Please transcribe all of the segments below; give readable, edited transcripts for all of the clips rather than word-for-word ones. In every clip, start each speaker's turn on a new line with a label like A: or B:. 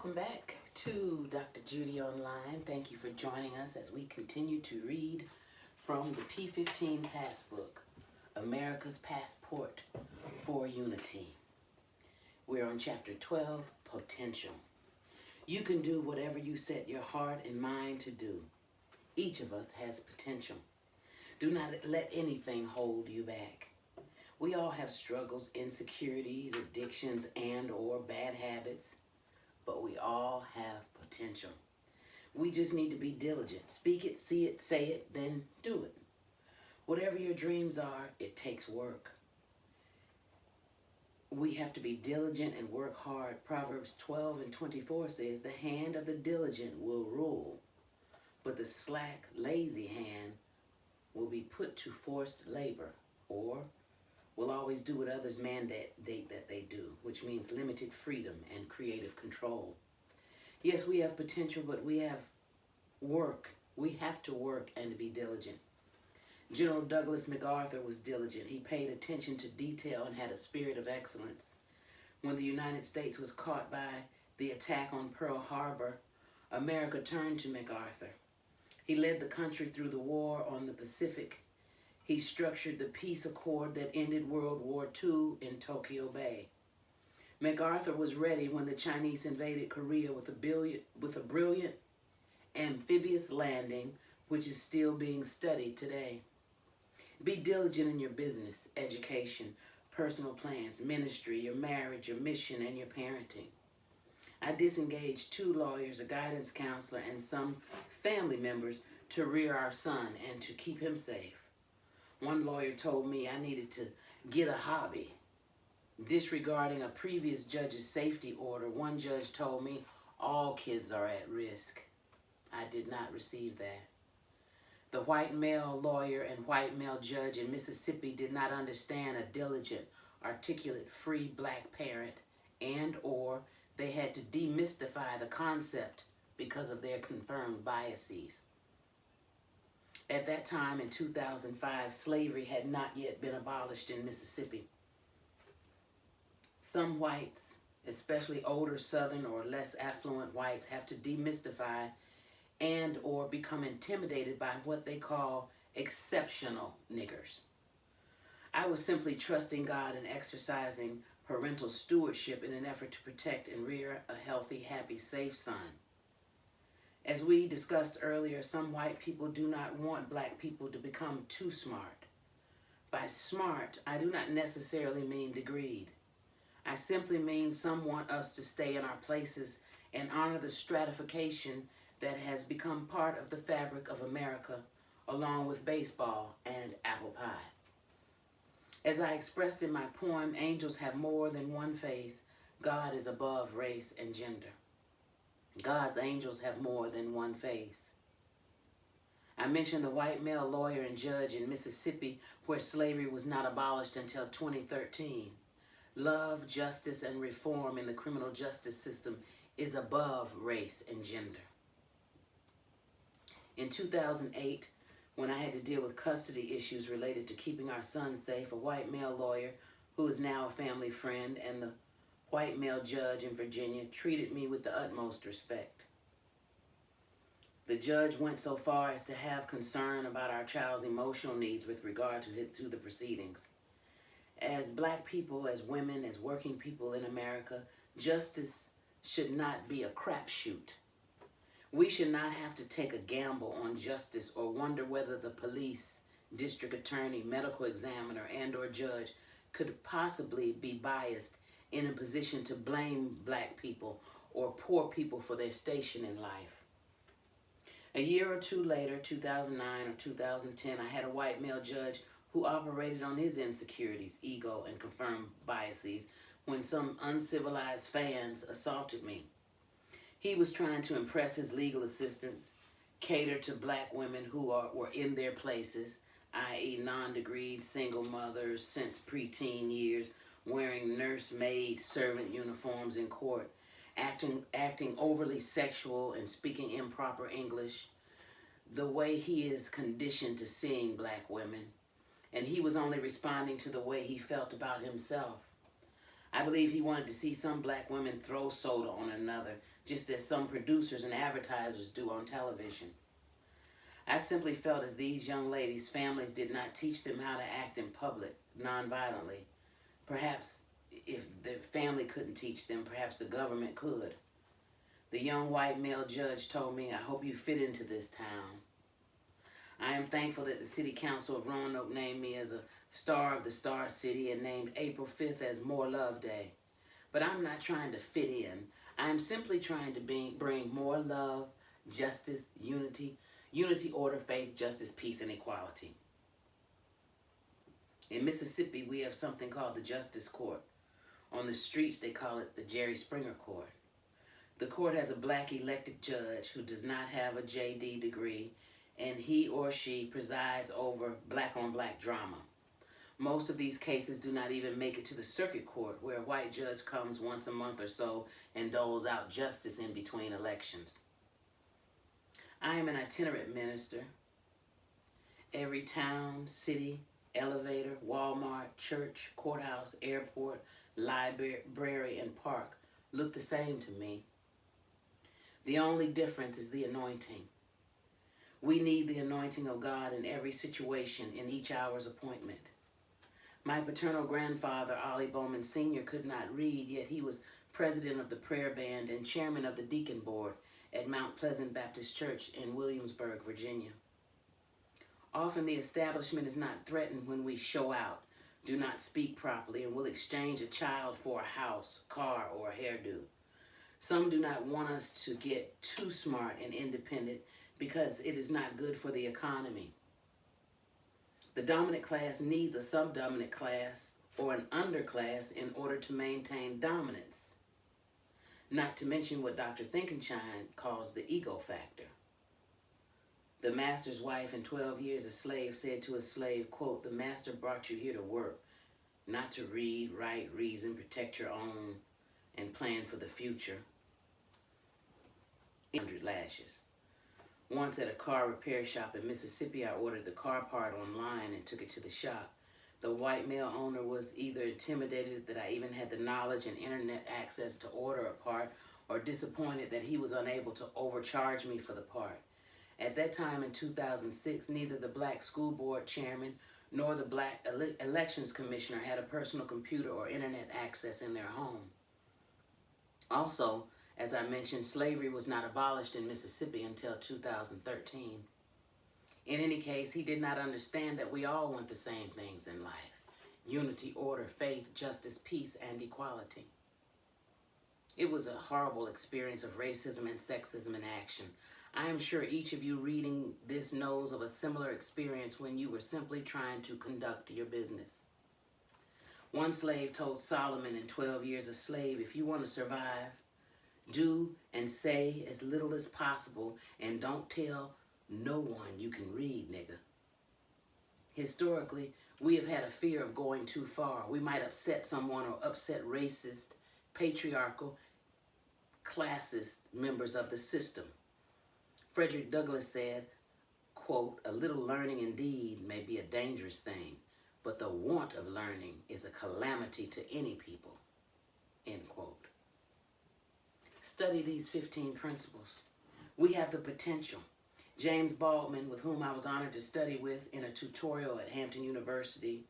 A: Welcome back to Dr. Judi Online. Thank you for joining us as we continue to read from the P15 Pass Book, America's Passport for Unity. We're on Chapter 12, Potential. You can do whatever you set your heart and mind to do. Each of us has potential. Do not let anything hold you back. We all have struggles, insecurities, addictions, and or bad habits. But we all have potential. We just need to be diligent. Speak it, see it, say it, then do it. Whatever your dreams are, it takes work. We have to be diligent and work hard. Proverbs 12:24 says, "The hand of the diligent will rule, but the slack, lazy hand will be put to forced labor," or will always do what others mandate that they do, which means limited freedom and creative control. Yes, we have potential, but we have work. We have to work and be diligent. General Douglas MacArthur was diligent. He paid attention to detail and had a spirit of excellence. When the United States was caught by the attack on Pearl Harbor, America turned to MacArthur. He led the country through the war on the Pacific. He structured the peace accord that ended World War II in Tokyo Bay. MacArthur was ready when the Chinese invaded Korea with a brilliant amphibious landing, which is still being studied today. Be diligent in your business, education, personal plans, ministry, your marriage, your mission, and your parenting. I disengaged 2 lawyers, a guidance counselor, and some family members to rear our son and to keep him safe. One lawyer told me I needed to get a hobby. Disregarding a previous judge's safety order, one judge told me all kids are at risk. I did not receive that. The white male lawyer and white male judge in Mississippi did not understand a diligent, articulate, free black parent, and or they had to demystify the concept because of their confirmed biases. At that time, in 2005, slavery had not yet been abolished in Mississippi. Some whites, especially older Southern or less affluent whites, have to demystify and or become intimidated by what they call exceptional niggers. I was simply trusting God and exercising parental stewardship in an effort to protect and rear a healthy, happy, safe son. As we discussed earlier, some white people do not want black people to become too smart. By smart, I do not necessarily mean degreed. I simply mean some want us to stay in our places and honor the stratification that has become part of the fabric of America, along with baseball and apple pie. As I expressed in my poem, Angels Have More Than One Face, God is above race and gender. God's angels have more than one face. I mentioned the white male lawyer and judge in Mississippi where slavery was not abolished until 2013. Love, justice, and reform in the criminal justice system is above race and gender. In 2008, when I had to deal with custody issues related to keeping our son safe, a white male lawyer who is now a family friend and the white male judge in Virginia treated me with the utmost respect. The judge went so far as to have concern about our child's emotional needs with regard to the proceedings. As black people, as women, as working people in America, justice should not be a crapshoot. We should not have to take a gamble on justice or wonder whether the police, district attorney, medical examiner, and or judge could possibly be biased in a position to blame black people or poor people for their station in life. A year or two later, 2009 or 2010, I had a white male judge who operated on his insecurities, ego, and confirmed biases when some uncivilized fans assaulted me. He was trying to impress his legal assistants, cater to black women who were in their places, i.e. non-degreed single mothers since preteen years, wearing nurse-maid servant uniforms in court, acting overly sexual and speaking improper English, the way he is conditioned to seeing black women, and he was only responding to the way he felt about himself. I believe he wanted to see some black women throw soda on another, just as some producers and advertisers do on television. I simply felt as these young ladies' families did not teach them how to act in public nonviolently. Perhaps if the family couldn't teach them, perhaps the government could. The young white male judge told me, "I hope you fit into this town." I am thankful that the City Council of Roanoke named me as a Star of the Star City and named April 5th as More Love Day. But I'm not trying to fit in. I am simply trying to bring more love, justice, unity, order, faith, justice, peace, and equality. In Mississippi, we have something called the Justice Court. On the streets, they call it the Jerry Springer Court. The court has a black elected judge who does not have a JD degree, and he or she presides over black-on-black drama. Most of these cases do not even make it to the circuit court, where a white judge comes once a month or so and doles out justice in between elections. I am an itinerant minister. Every town, city, elevator, Walmart, church, courthouse, airport, library, and park look the same to me. The only difference is the anointing. We need the anointing of God in every situation, in each hour's appointment. My paternal grandfather, Ollie Bowman Sr., could not read, yet he was president of the prayer band and chairman of the deacon board at Mount Pleasant Baptist Church in Williamsburg, Virginia. Often the establishment is not threatened when we show out, do not speak properly, and will exchange a child for a house, car, or a hairdo. Some do not want us to get too smart and independent because it is not good for the economy. The dominant class needs a subdominant class or an underclass in order to maintain dominance. Not to mention what Dr. Thinkenshine calls the ego factor. The master's wife in 12 Years a Slave said to a slave, quote, "The master brought you here to work, not to read, write, reason, protect your own, and plan for the future." 100 lashes. Once at a car repair shop in Mississippi, I ordered the car part online and took it to the shop. The white male owner was either intimidated that I even had the knowledge and internet access to order a part, or disappointed that he was unable to overcharge me for the part. At that time in 2006, neither the black school board chairman nor the black elections commissioner had a personal computer or internet access in their home. Also, as I mentioned, slavery was not abolished in Mississippi until 2013. In any case, he did not understand that we all want the same things in life: unity, order, faith, justice, peace, and equality. It was a horrible experience of racism and sexism in action. I am sure each of you reading this knows of a similar experience when you were simply trying to conduct your business. One slave told Solomon in 12 Years a Slave, "If you want to survive, do and say as little as possible, and don't tell no one you can read, nigga." Historically, we have had a fear of going too far. We might upset someone or upset racist, patriarchal, classist members of the system. Frederick Douglass said, quote, "A little learning indeed may be a dangerous thing, but the want of learning is a calamity to any people," end quote. Study these 15 principles. We have the potential. James Baldwin, with whom I was honored to study with in a tutorial at Hampton University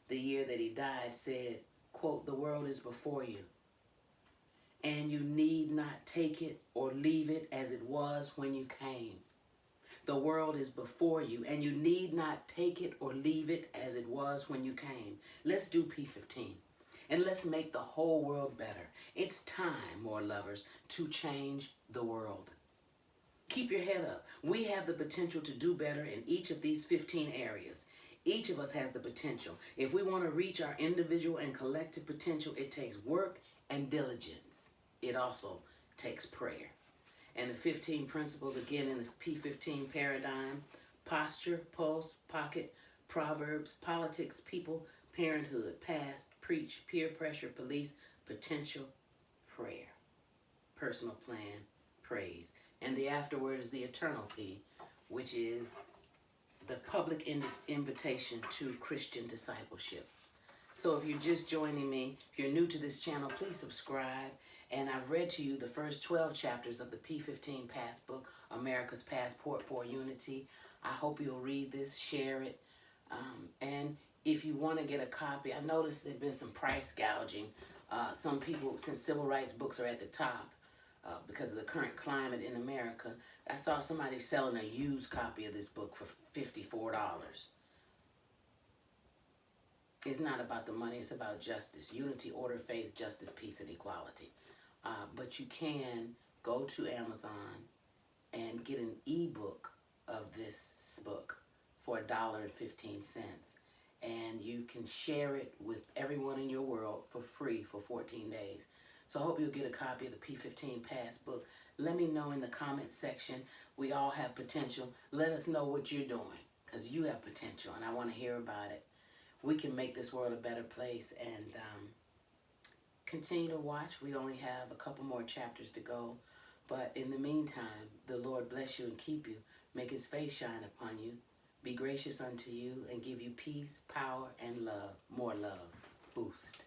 A: the year that he died, said, quote, "The world is before you, and you need not take it or leave it as it was when you came." The world is before you, and you need not take it or leave it as it was when you came. Let's do P15, and let's make the whole world better. It's time, more lovers, to change the world. Keep your head up. We have the potential to do better in each of these 15 areas. Each of us has the potential. If we want to reach our individual and collective potential, it takes work and diligence. It also takes prayer. And the 15 principles, again, in the P15 paradigm: posture, pulse, pocket, Proverbs, politics, people, parenthood, past, preach, peer pressure, police, potential, prayer, personal plan, praise. And the afterword is the eternal P, which is the public invitation to Christian discipleship. So if you're just joining me, if you're new to this channel, please subscribe. And I've read to you the first 12 chapters of the P15 Pass Book, America's Passport for Unity. I hope you'll read this, share it. And if you want to get a copy, I noticed there's been some price gouging. Some people, since civil rights books are at the top, because of the current climate in America, I saw somebody selling a used copy of this book for $54. It's not about the money, it's about justice. Unity, order, faith, justice, peace, and equality. But you can go to Amazon and get an ebook of this book for $1.15. And you can share it with everyone in your world for free for 14 days. So I hope you'll get a copy of the P15 Pass Book. Let me know in the comments section. We all have potential. Let us know what you're doing, because you have potential, and I want to hear about it. We can make this world a better place, and continue to watch. We only have a couple more chapters to go. But in the meantime, the Lord bless you and keep you. Make his face shine upon you. Be gracious unto you and give you peace, power, and love. More love. Boost.